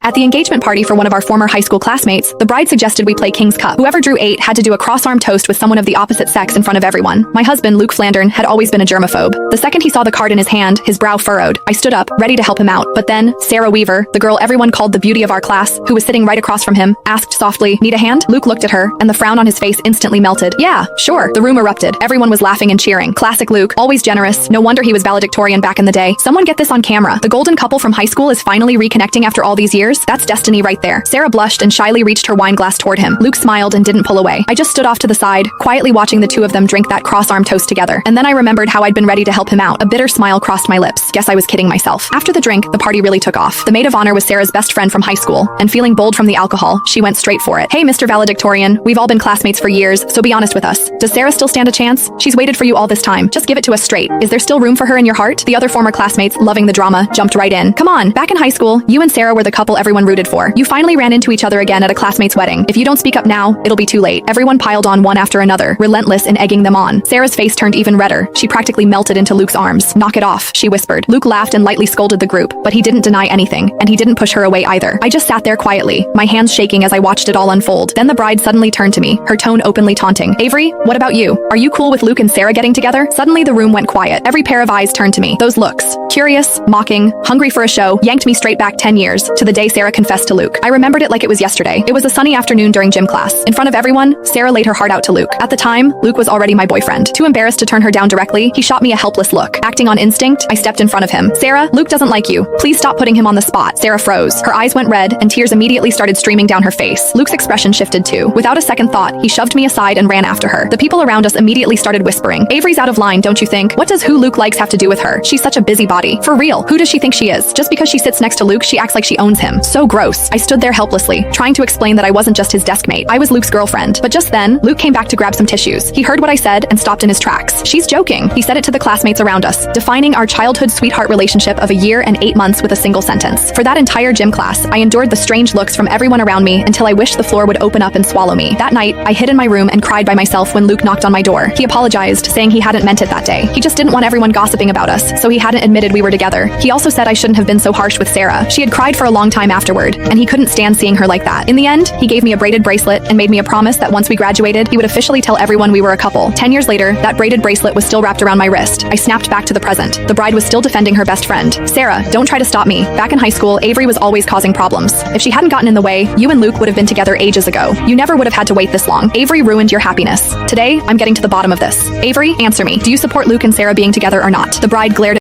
At the engagement party for one of our former high school classmates, the bride suggested we play King's Cup. Whoever drew 8 had to do a cross-arm toast with someone of the opposite sex in front of everyone. My husband, Luke Flandern, had always been a germaphobe. The second he saw the card in his hand, his brow furrowed. I stood up, ready to help him out. But then, Sarah Weaver, the girl everyone called the beauty of our class, who was sitting right across from him, asked softly, "Need a hand?" Luke looked at her, and the frown on his face instantly melted. "Yeah, sure." The room erupted. Everyone was laughing and cheering. Classic Luke, always generous. No wonder he was valedictorian back in the day. Someone get this on camera. The golden couple from high school is finally reconnecting after all these years. That's destiny right there. Sarah blushed and shyly reached her wine glass toward him. Luke smiled and didn't pull away. I just stood off to the side, quietly watching the two of them drink that cross-arm toast together. And then I remembered how I'd been ready to help him out. A bitter smile crossed my lips. Guess I was kidding myself. After the drink, the party really took off. The maid of honor was Sarah's best friend from high school, and feeling bold from the alcohol, she went straight for it. "Hey, Mr. Valedictorian, we've all been classmates for years, so be honest with us. Does Sarah still stand a chance? She's waited for you all this time. Just give it to us straight. Is there still room for her in your heart?" The other former classmates, loving the drama, jumped right in. "Come on, back in high school, you and Sarah were the couple everyone rooted for. You finally ran into each other again at a classmate's wedding. If you don't speak up now, it'll be too late." Everyone piled on one after another, relentless in egging them on. Sarah's face turned even redder. She practically melted into Luke's arms. "Knock it off," she whispered. Luke laughed and lightly scolded the group, but he didn't deny anything, and he didn't push her away either. I just sat there quietly, my hands shaking as I watched it all unfold. Then the bride suddenly turned to me, her tone openly taunting. "Avery, what about you? Are you cool with Luke and Sarah getting together?" Suddenly the room went quiet. Every pair of eyes turned to me. Those looks, curious, mocking, hungry for a show, yanked me straight back 10 years, to the day Sarah confessed to Luke. I remembered it like it was yesterday. It was a sunny afternoon during gym class. In front of everyone, Sarah laid her heart out to Luke. At the time, Luke was already my boyfriend. Too embarrassed to turn her down directly, he shot me a helpless look. Acting on instinct, I stepped in front of him. "Sarah, Luke doesn't like you. Please stop putting him on the spot." Sarah froze. Her eyes went red, and tears immediately started streaming down her face. Luke's expression shifted too. Without a second thought, he shoved me aside and ran after her. The people around us immediately started whispering, "Avery's out of line, don't you think? What does who Luke likes have to do with her? She's such a busybody. For real, who does she think she is? Just because she sits next to Luke, she acts like she owns him. So gross." I stood there helplessly, trying to explain that I wasn't just his desk mate. I was Luke's girlfriend. But just then, Luke came back to grab some tissues. He heard what I said and stopped in his tracks. "She's joking," he said it to the classmates around us, defining our childhood sweetheart relationship of a year and 8 months with a single sentence. For that entire gym class, I endured the strange looks from everyone around me until I wished the floor would open up and swallow me. That night, I hid in my room and cried by myself when Luke knocked on my door. He apologized, saying he hadn't meant it that day. He just didn't want everyone gossiping about us, so he hadn't admitted we were together. He also said I shouldn't have been so harsh with Sarah. She had cried for a long time afterward, and he couldn't stand seeing her like that. In the end, he gave me a braided bracelet and made me a promise that once we graduated, he would officially tell everyone we were a couple. 10 years later, that braided bracelet was still wrapped around my wrist. I snapped back to the present. The bride was still defending her best friend. "Sarah, don't try to stop me. Back in high school, Avery was always causing problems. If she hadn't gotten in the way, you and Luke would have been together ages ago. You never would have had to wait this long. Avery ruined your happiness. Today, I'm getting to the bottom of this. Avery, answer me. Do you support Luke and Sarah being together or not?" The bride glared